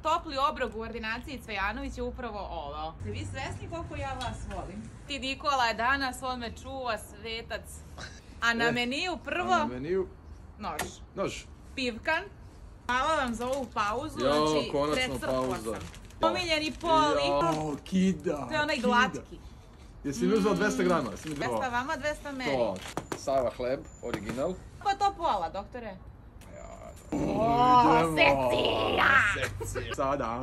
topli obrok u ordinaciji Cvejanović je upravo ovo. Ste vi svesni koliko ja vas volim? Ti Nikola je danas, on me čuva, svetac. A na meniju prvo... A na meniju... Nož. Pivkan. Hvala vam za ovu pauzu, znači precrpla sam. Omiljeni Poli. Kida. To je onaj glatki. Jesi mi uzela 200 grama? 200 vama, 200 meni. To. Sava hleb, original. Kako je to pola, doktore? Seci! Sada.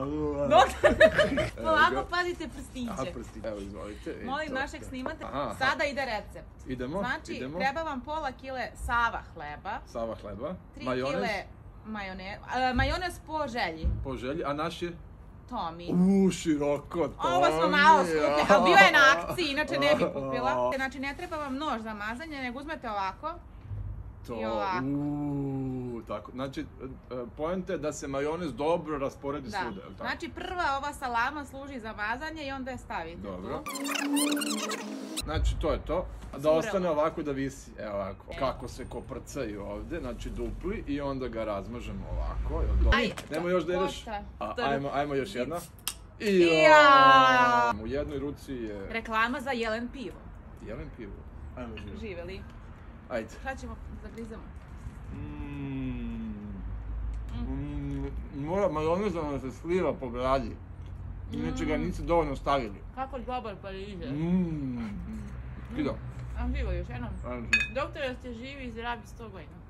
Polako pazite prstiće. Aha, prstiće. Evo, izvolite. Molim našeg snimate. Sada ide recept. Idemo. Znači, treba vam pola kile Sava hleba. Sava hleba. 3 kile majonez po želji. Po želji, a naš je? Tomi. Široko Tomi. Ovo smo malo skupili, ali bio je na akciji, inače ne bi kupila. Znači, ne treba vam nož za mazanje, nego uzmete ovako. I ovako. Tako, znači, poenta je da se majonez dobro rasporedi svuda. Znači, prva ova salama služi za mazanje i onda je stavite tu. Dobro. Znači, to je to. Da ostane ovako da visi, evo ovako. Kako se koprcaju ovdje, znači dupli i onda ga razmažemo ovako. Nemo još da ideš? Ajmo još jedna. U jednoj ruci je... Reklama za Jelen pivo. Jelen pivo? Ajmo živjeli. Živjeli. Ajde. Šta ćemo zagrizamo? Mora majonez da se sliva po bradi. Inače ga niste dovoljno stavili. Kako dobar parizer. Kido. Am živo još jednom. Doktore, ste živi i zdravi 100 godina.